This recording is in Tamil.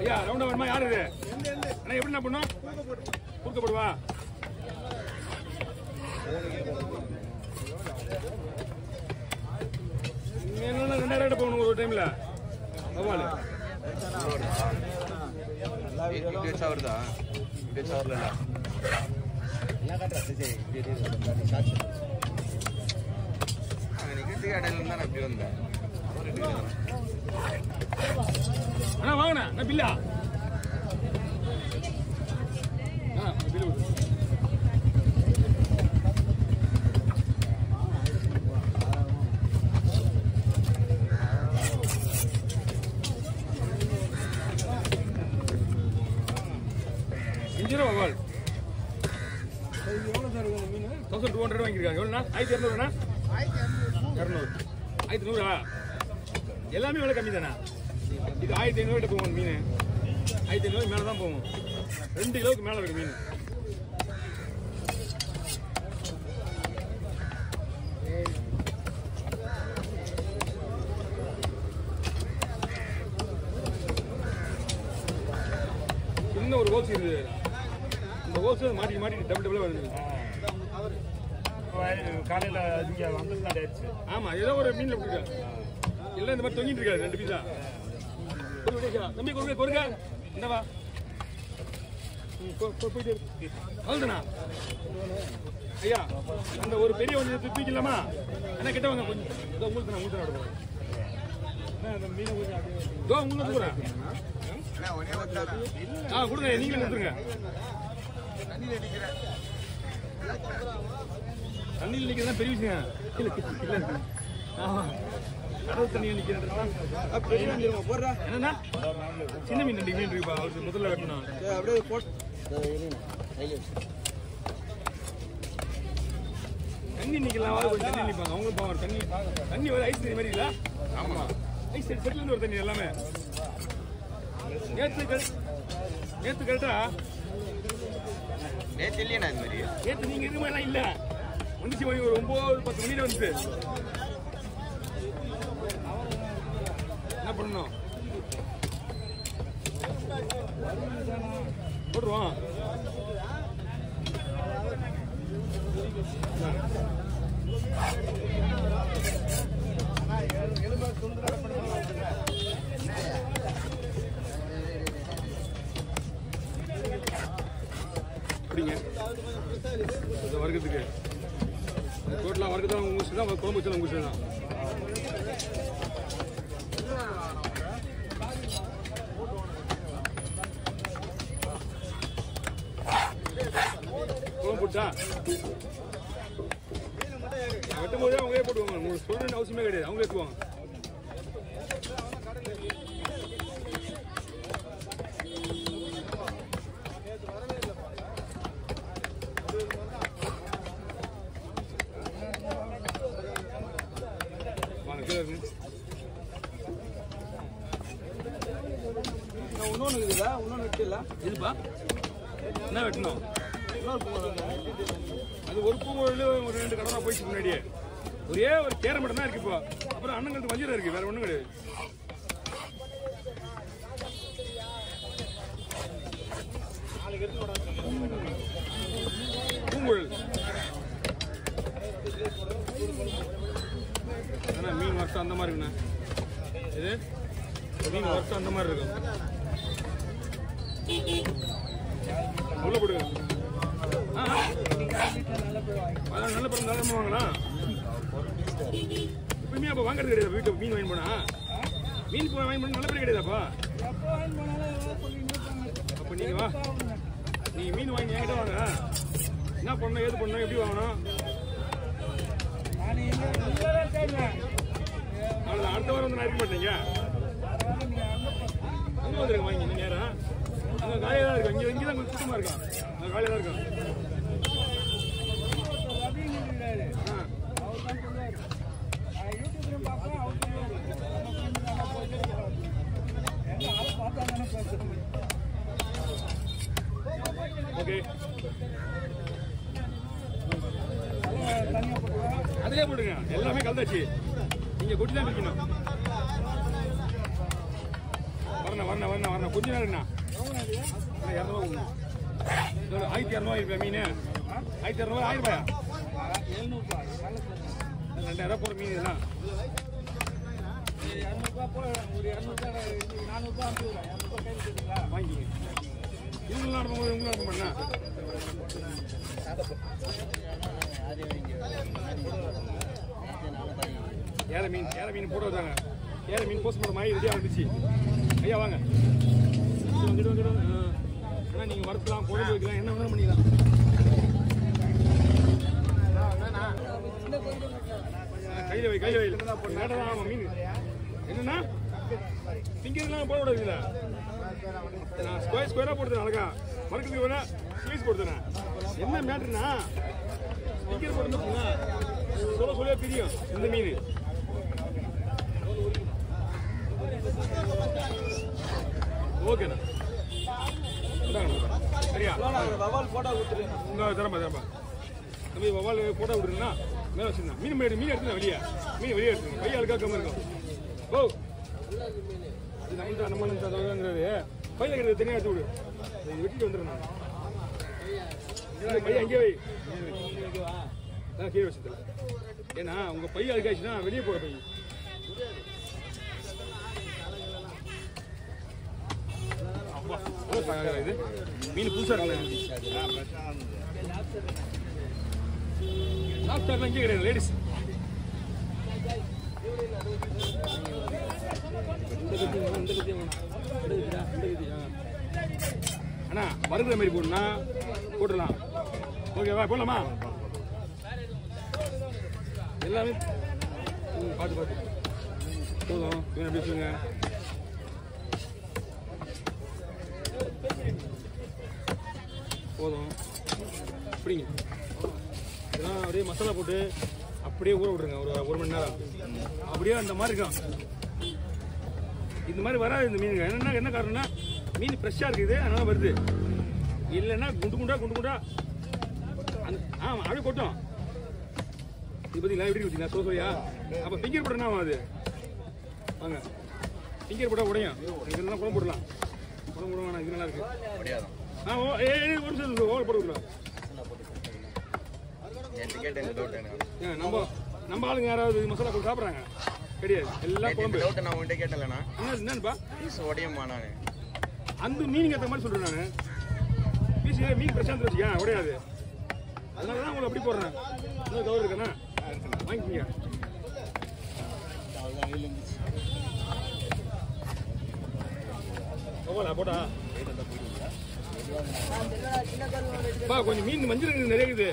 ஐயா ரவுண்டா வேணுமா யாரு இது அண்ணா எப்படி என்ன பண்ணும் குறுக்கப்படுவா என்ன 2000 போகணும் ஒரு டைம்ல அவ்வாள் வருதா கடையில் அப்படி வந்தேன் அண்ணா வாங்கண்ணா நான் பில்லா பில்லு இன்ஜிரோ அவால் 1200 வாங்கியிருக்காங்க எவ்வளோண்ணா 1200 1200 எல்லாமே விலை கம்மி தானே இது 1500 போகும் மீன் 1500 மேலே தான் போகும் 2 கிலோவுக்கு மேலே இருக்கு மீன் சின்ன ஒரு ஹோல்ஸ் இருக்குது இந்த ஹோல்ஸ் மாட்டி டபுள் வருது காலையில் இங்கே வந்து ஆயிடுச்சு ஆமா ஏதோ ஒரு மீன்ல கொடுக்க இல்ல இந்த மாதிரி தொங்கிட்டு இருக்காது 2 பீஸா தம்பி கொடுங்க இந்தவா போயிட்டு அவ்வளோதானா ஐயா அந்த ஒரு பெரிய கொஞ்சம் தூக்கிக்கலாமா என்ன கிட்ட வாங்க கொஞ்சம் இதோ உங்களுக்கு அந்த மீனை கொஞ்சம் இதோ உங்களுக்கு கொடுக்குறேன் கொடுங்க நீங்களே கொடுத்துருங்க தண்ணியில் நிற்கிறதா பெரிய விஷயம் இல்லை ஆமா கடல் தண்ணியில் நிற்கிறது என்னன்னா சின்ன மீன் 2 மீன் இருக்குப்பா அவருக்கு முதல்ல வெட்டணும் அப்படியே தண்ணி நிற்கலாம் கொஞ்சம் தண்ணி நிற்பாங்க அவங்களும் போவாங்க தண்ணி வர ஐஸ் தண்ணி மாதிரி இல்லை ஆமா ஐஸ் செட்டில் ஒரு தண்ணி எல்லாமே நேற்று கரெக்டா நேற்று இல்லையா இது மாதிரி நேற்று நீங்க இருக்க மாதிரி இல்ல வந்துச்சு மணி ஒரு 9-10 மணியில வந்துச்சு என்ன பண்ணணும் போடுவோம் அப்படிங்க வர்க்கத்துக்கு டோட்டலாக வர்க்கு தான் உங்க விஷயம் தான் குழம்பு வச்சாலும் உங்க விஷயம் தான் குழம்பு போட்டா வெட்டும் போதே அவங்களே போட்டுவாங்க உங்களுக்கு சொல்ற அவசியமே கிடையாது அவங்களே ஏற்றுவாங்க இன்னொன்று இருக்குதா இன்னொன்று வெட்டில இதுப்பா என்ன வெட்டணும் அது ஒரு பூங்கோயில் ஒரு 2 கடனா போயிடுச்சு முன்னாடியே ஒரே ஒரு கேரம் மட்டும் தான் இருக்கு இப்போ அப்புறம் அண்ணங்களுக்கு வஞ்சிரம் இருக்கு வேற ஒன்றும் கிடையாது பூங்கோயில் ஆனா மீன் வருஷம் அந்த மாதிரி இருக்குண்ணா இது மீன் வருஷம் அந்த மாதிரி இருக்கும் உள்ள போடுங்க அதான் நல்ல படம் நல்ல வாங்கண்ணா இப்பயுமே அப்போ வாங்குறது கிடையாது வீட்டுக்கு மீன் வாங்கி போனா மீன் வாங்கி போனா நல்ல பேர் கிடையாதாப்பா அப்போ நீங்க வா நீங்க மீன் வாங்கி என்கிட்ட வாங்க என்ன பண்ணணும் ஏது பண்ணணும் எப்படி வாங்கணும் அவ்வளோதான் அடுத்த வாரம் வந்து நான் இருக்க மாட்டீங்க அங்கே வந்துருங்க வாங்கி நீங்க நேரம் அங்கே காலையாக தான் இருக்கும் இங்கே தான் கொஞ்சம் சுத்தமாக இருக்கும் அங்கே காலையாக தான் இருக்கும் ஓகே அதிலே போடுங்க எல்லாமே கலந்தாச்சு நீங்க கொட்டி தான் பிடிக்கணும் வரணும் கொஞ்ச நேரம்ண்ணா 200 1200 இருப்பா மீன் 1200 1000 2000 போற மீன் இதெல்லாம் 200 போட ஒரு 200 400 வாங்கிங்க இவங்களாம் அனுப்பும்போது இவங்களும் அனுப்ப மாட்டேன்னா ஏழை மீன் போட வந்தாங்க ஏழை மீன் போஸ்ட் பண்ண மாதிரி ரெடியாக இருந்துச்சு ஐயா வாங்க வந்துட்டு ஆனால் நீங்கள் வறுக்கலாம் குழம்பு வைக்கலாம் என்ன வேணும் பண்ணிக்கலாம் கையில் வை நேரம் ஆமாம் மீன் என்னன்னா திங்கிறதுலாம் போட விடாதுங்களா நான் ஸ்கொயராக போடுறேன் அழகா மறக்கிறதுக்கு வேணா ஸ்வீஸ் போடுறேன் என்ன மேட்ருன்னா திங்கிற போட்டுருந்தா சொல்ல பிரியும் இந்த மீன் ஓகேண்ணா சரியா வவால் போட்டோ கொடுத்துருங்க உங்க தரமா தம்பி வவால் போட்டோ விட்டுருந்தா மேலே வச்சிருந்தேன் மீன் எடுத்துருந்தேன் வெளியே எடுத்துருங்க பையன் அழுக்காக்காம இருக்கும் ஓ அது நம்மள்தான் நம்மளுங்கிறது பையில கிடையாது தனியாக எடுத்து விடு வெட்டிட்டு வந்துடுறேன் பையன் அங்கேயே வை கீழே வச்சதில்ல ஏன்னா உங்க பையன் அழுக்காச்சுன்னா வெளியே போற பையன் இது மீன் புதுசா இருக்கு இங்கே கிடையாது லேடிஸ் அண்ணா வறுக்கிற மாதிரி போடணும்னா போட்டுடலாம் ஓகேவா போடலாமா எல்லாமே பார்த்து போதும் எப்படி சொல்லுங்க போதும் அப்படிங்க இதெல்லாம் அப்படியே மசாலா போட்டு அப்படியே ஊற விட்ருங்க ஒரு மணி நேரம் அப்படியே அந்த மாதிரி இருக்கும் இந்த மாதிரி வராது இந்த மீனுங்க என்ன காரணம்னா மீன் ஃப்ரெஷ்ஷாக இருக்குது அதனால வருது இல்லைன்னா குண்டு குண்டா அந்த அப்படியே கொட்டும் இது பார்த்தீங்களா எப்படி பார்த்தீங்களா சோசோயா அப்போ ஃபிங்கர் போட என்ன அது வாங்க ஃபிங்கர் போட்டால் உடையும் இதெல்லாம் குழம்பு போடலாம் குழம்பு போட வேணாம் இது நல்லா இருக்கு ஒரு நிமிஷம் ஓவர் போட்டு விடலாம் நம்ம ஆளுங்க யாராவது மசாலா போட்டு சாப்பிட்றாங்க கிடையாது எல்லாம் குழம்பு நான் உங்கள்கிட்ட கேட்டேன்லண்ணா என்னப்பா பீஸ் உடையம்மா நான் அந்த மீனுக்கு ஏற்ற மாதிரி சொல்றேன் நான் பீஸ் மீன் பிரசாந்த் வச்சுக்கா உடையாது அதனால தான் உங்களை அப்படி போடுறேன் இன்னும் கவர் இருக்கேண்ணா வாங்கிக்கோங்க போட்டா கொஞ்சம் மீன் மஞ்சள் நிறைய இருக்குது